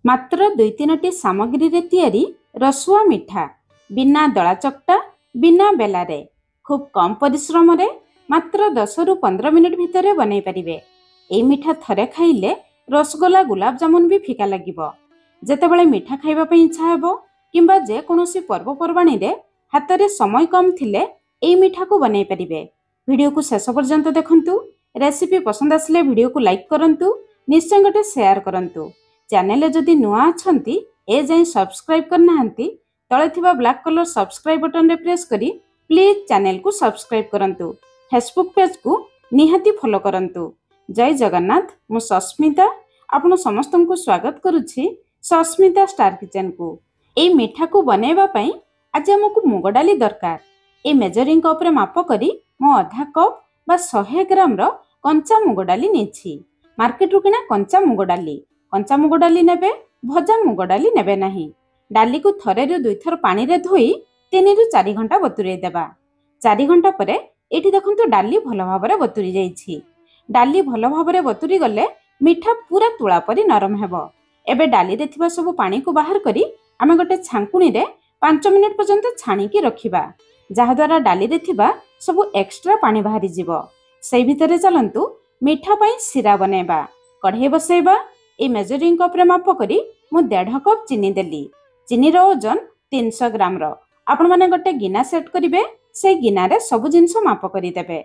मात्र 2-3टी सामग्री रे तैयारी रसुआ मिठा बिना दला चकटा बिना बेलारे खूब कम परिश्रम रे मात्र 10 रु 15 मिनिट भितर बनै परिबे। ए मिठा थरे खाइले रसगोला गुलाब जामुन भी फिका लागिबो। जेतेबेले मिठा खाइबा पई इच्छा हेबो किंबा जे कोनोसी पर्वपर्वाणी रे हाथ रे समय कम थिले ए मिठा को बनै परिबे। वीडियो को शेष पर्यंत देखंतु। रेसिपी पसंद आसले वीडियो को लाइक करंतु, निश्चय गोटे शेयर करंतु। चैनल जदि नुआ अछंती ए जाई सब्सक्राइब करनाहंती तळे थिबा ब्लैक कलर सब्सक्राइब बटन रे प्रेस करी प्लीज चैनल को सब्सक्राइब करंतु। फेसबुक पेज को निहाती फॉलो करंतु। जय जगन्नाथ। मु सस्मिता आपण समस्त को स्वागत करुछि सस्मिता स्टार किचन को। ए मिठा को बनेबा पई आज हमकु मुग डाली दरकार। ए मेजरिंग कप रे माप करी मो आधा कप बा 100 ग्राम रो कंचा मुग डाली नेछि। मार्केट रु किना कंचा मुग डाली नेबे, भजा मुग डाली नेबे नाही। डाली को थरे रु 2 थर पानी रे धोई 3 रु 4 घंटा बतुरे देबा। 4 घंटा परे एठी देखंतु डाली भलो भाबरे बतुरी जाईछि। डाली भलो भाबरे बतुरी गले मिठा पूरा तुळा परी नरम हेबो। एबे डाली रे थिबा सब पानी को बाहर करी आमे गोटे छांकुनी रे 5 मिनिट पर्यंत छाणी की रखिबा, जहा द्वारा डाली रे थिबा सब एक्स्ट्रा पानी बाहरी जिवो। सेई भितरे चलंतु मिठा पई सिरा बनेबा। कढ़ाई बसेबा। ए मेजरिंग कप रे माप करी मु 1.5 कप चीनी देली। चीनी रो ओजन 300 ग्राम रो। आपण माने गोटे गिना सेट करिवे, से गिना रे सब जिंस माप करी देबे।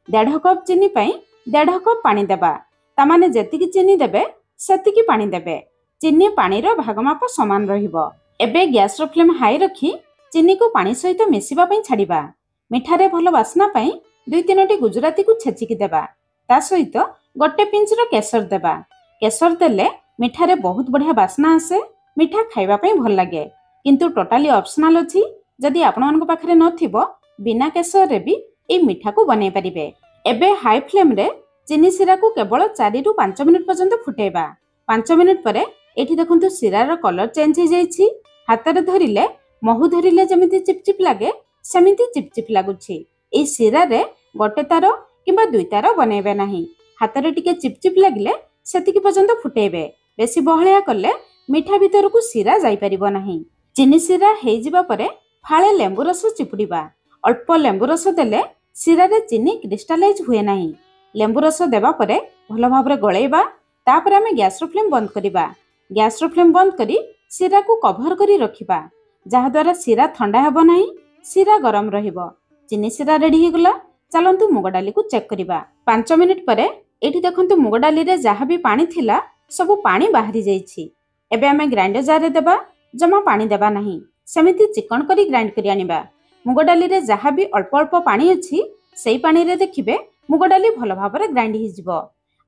1.5 कप चीनी पई 1.5 कप पानी देबा। ता माने जेतिकी चीनी देबे सेतिकी पानी देबे। चीनी पानी रो भाग माप समान रहिबो। एबे गैस रो फ्लेम हाई रखी चीनी को पानी सहित मिसिबा पई छाडिबा। मिठा रे भलो वासना पई 2-3टी गुजराती को छेचिकी देबा। ता सहित गोटे पिंच रो केसर देबा। केसर देले मिठा रे बहुत बढ़िया वासना आसे, मिठा खाइबा पई भल लागे। किंतु टोटाली ऑप्शनल अछि। जदि आपण मानको पाखरे नथिबो बिना केसर रे भी ए मिठा को बनै परिबे। एबे हाई फ्लेम रे चीनी सिरा को केवल 4 रु 5 मिनिट पर्यंत फुटेबा। 5 मिनिट परे एठी देखंतु सिरा रो कलर चेंज हो जाईछि। हाथ रे धरिले महु धरिले जेमिति चिपचिप लागे सेमिति चिपचिप लागुछि। ए सिरा रे गोटे तार किंबा 2 तार बनेबे नाही। हाथ रे टिके चिपचिप लागिले सेतिकी पर्यंत फुटेबे। बेसी बहलिया कले मिठा भितर को सिरा जाई परिबो नाही। चीनी सिरा हेइ जिबा परे फाळे लेंबु रस चिपुडिबा। अल्प लेंबु रस देले सिरा रे चीनी क्रिस्टलाइज हुए नाही। लेंबु रस देबा परे भलो भाबरे गळेबा। तापरे हमें गैस रो फ्लेम बंद करिबा। गैस रो फ्लेम बंद करी सिरा को कवर करी रखिबा, जहा द्वारा सिरा ठंडा हेबो नाही, सिरा गरम रहिबो। चीनी सिरा रेडी हे गला। चलंतु मुग डाली को चेक करिबा। 5 मिनिट परे एठी देखंतु मुग डाली रे जहा भी पानी थिला सब पानी बाहरी जाईछि। एबे हमें ग्राइंडर जार रे देबा। जमा पानी देबा नाही, सेमिति चिकन करी ग्राइंड करी आनिबा। मुग डाली रे जहा भी अल्प अल्प पानी अछि सेई पानी रे देखिबे मुग डाली भलो भाबरे ग्राइंड हि जिवो।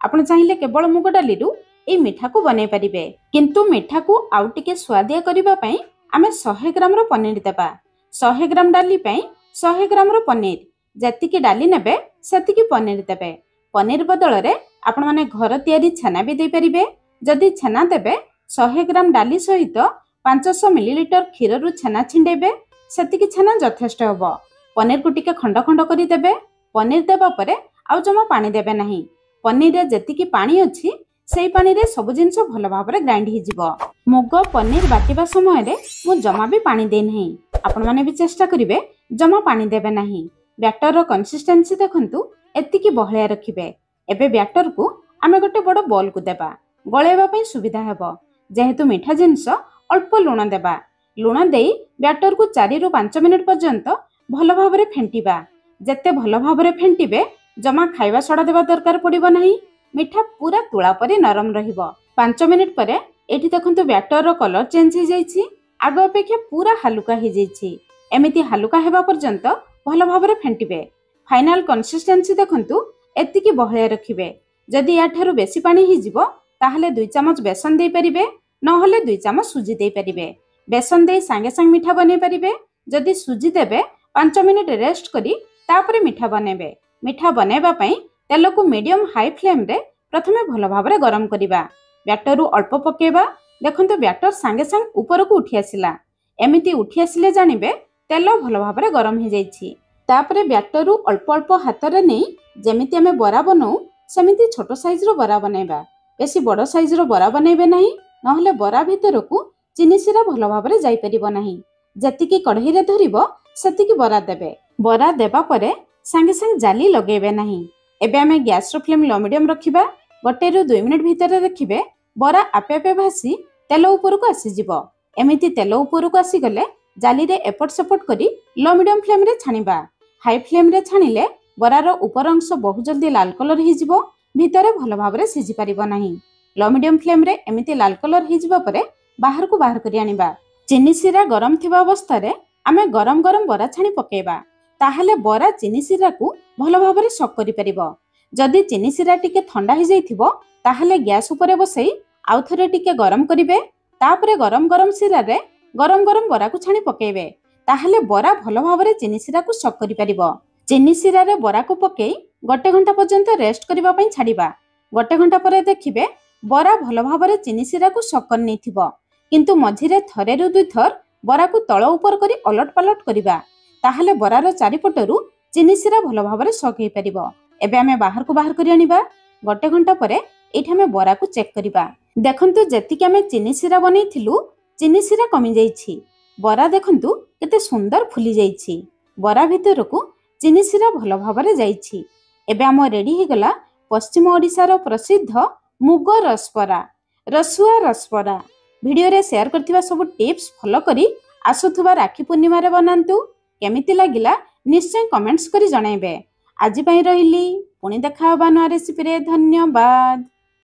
आपण चाहिले केवल मुग डाली रु ए मिठा को बनै परिबे। किंतु मिठा को आउ टिके स्वादिया करिबा पई आमे 100 ग्राम रो पनीर देबा। 100 ग्राम डाली पई 100 ग्राम रो पनीर। जतिकी डाली नेबे सेतिकी पनीर देबे। पनीर बदल रे आपण माने घर तयारी छेना भी दे परिबे। जदि छेना देबे 100 ग्राम डाली सहित 500 मिलीलीटर क्षीर रु छेना छिंडेबे, सेतिकी छेना यथेष्ट होबो। पनीर को टिके खंड खंड करी देबे। पनीर देबा परे आउ जमा पानी देबे नाही। पनीर रे जेतिकी पानी अछि सेई पानी रे सब जिंस भलो भाबरे ग्राइंड हि जिवो। मुग पनीर बाटिबा समय रे मु जमा भी पानी दे नाही। आपण माने भी चेष्टा करिवे जमा पानी देबे नाही। बैटर रो कंसिस्टेंसी देखंतु एतिकी बहलिया रखिबे। एबे बैटर को आमे गोटे बड़ बोल को देबा। गळेबा पई सुविधा हेबो। जेहेतु मिठा जिंस अल्प लुण देबा। लुण देई बैटर को 4 रु 5 मिनिट पर्यंत भलो भाबरे फेंटिबा। जेते भलो भाबरे फेंटिबे जमा खाइबा सोडा देबा दरकार पड़िबो नाही। मिठा पूरा तुळा परी नरम रहिबो। 5 मिनिट परे एठी देखंतु बैटर रो कलर चेंज हो जाईछि। आगो अपेक्षा पूरा हलुका हो जाईछि। एमिति हलुका हेबा पर्यंत भलो भाबरे फेंटिबे। फाइनल कंसिस्टेंसी देखंतु एतिकी बहलिया रखिबे। जदि या ठारू बेसी पानी हि जिवो ताहले 2 चमच बेसन दे परिबे, न होले 2 चमच सुजी दे परिबे। बेसन दे संगे संग मिठा बने परिबे। जदि सुजी देबे 5 मिनिट रेस्ट करी तापरे मिठा बनेबे। मिठा बनेबा पई तेल को मीडियम हाई फ्लेम रे प्रथमे भलो भाबरे गरम करिबा। बैटर रु अल्प पकेबा। देखंतु बैटर संगे संग ऊपर को उठी आसिला। एमिति उठी आसिले जानिबे तेल भलो भाबरे गरम हो जाईछि। तापरे बैटर रु अल्प अल्प हाथ रे नै जेमिति हमें बरा बनाऊ सेमिति छोट साइज रो बरा बनेबा। बेसी बड़ साइज रो बरा बनेबे नाही। नहले बरा भितरकू चिनी सिरा भल भाबरे जाई परिबो नाही। जतिकी कढ़ईरे धरिबो सेतिकी बरा देबे। बरा देबा परे संगे संगे जाली लगेबे नाही। एबे आमे गैस रो फ्लेम लो मीडियम रखिबा। 1 ରୁ 2 मिनिट भितर देखिबे बरा आपे आपे भासी तेल उपरकू आसी जिवो। एमिति तेल उपरकू आसी गले जाली रे एपट सेपट करी लो मीडियम फ्लेम रे छानिबा। हाई फ्लेम रे छानिले बरार उपर अंश बहु जल्दी लाल कलर हो जिवो, भितरे भल भाबरे सिझी परिबो नाही। लो मीडियम फ्लेम रे एमिति लाल कलर हो जिवो परे बाहर को बाहर करी आनिबा। चिनी सिरा गरम थिबा अवस्था रे आमे गरम गरम बरा छानी पकेबा। ताहले बरा चिनी सिरा को भल भाबरे सक करि परिबो। जदि चिनी सिरा टिके ठंडा हो जाइथिबो ताहले गैस उपरे बसई आउ थरे टिके गरम करिवे। तापरे गरम गरम सिरा रे गरम गरम बरा को छानी पकेबे। ताहले बरा भल भाबरे चिनी सिरा को सक करि परिबो। चिनी सिरा रे बरा को पकेई 1 घंटा पर्यंत रेस्ट करिबा पई छाडिबा। 1 घंटा परे देखिबे बरा भल भाबरे चिनी सिरा को सक कर नैथिबो। किंतु मझिरे थरे रु 2 थर बरा को तळ ऊपर करी अलट पालट करिबा। ताहले बरार चारिपटरू चिनी सिरा भल भाबरे सक हेई परिबो। एबे आमे बाहर को बाहर करी आनिबा। 1 घंटा परे एठी आमे बरा को चेक करिबा। देखंतु जेतिके आमे चिनी सिरा बनेइथिलु चिनी सिरा कमी जाइछि। बरा देखंतु केते सुंदर फुली जाइछि। बरा भितरकू चिनी सिरा भल भाबरे जाइछि। एबे आम रेडी हे गला पश्चिम ओडिशार प्रसिद्ध मुग रसबरा, रसुआ रसबरा। वीडियो रे शेयर करथिबा सब टिप्स फॉलो करी आसुथुबा राखी पूर्णिमा रे बनांतु। केमिति लागिला निश्चय कमेंट्स करी जणाइबे। आज पई रहिली पुणी देखा होबा नया रेसिपी रे। धन्यवाद।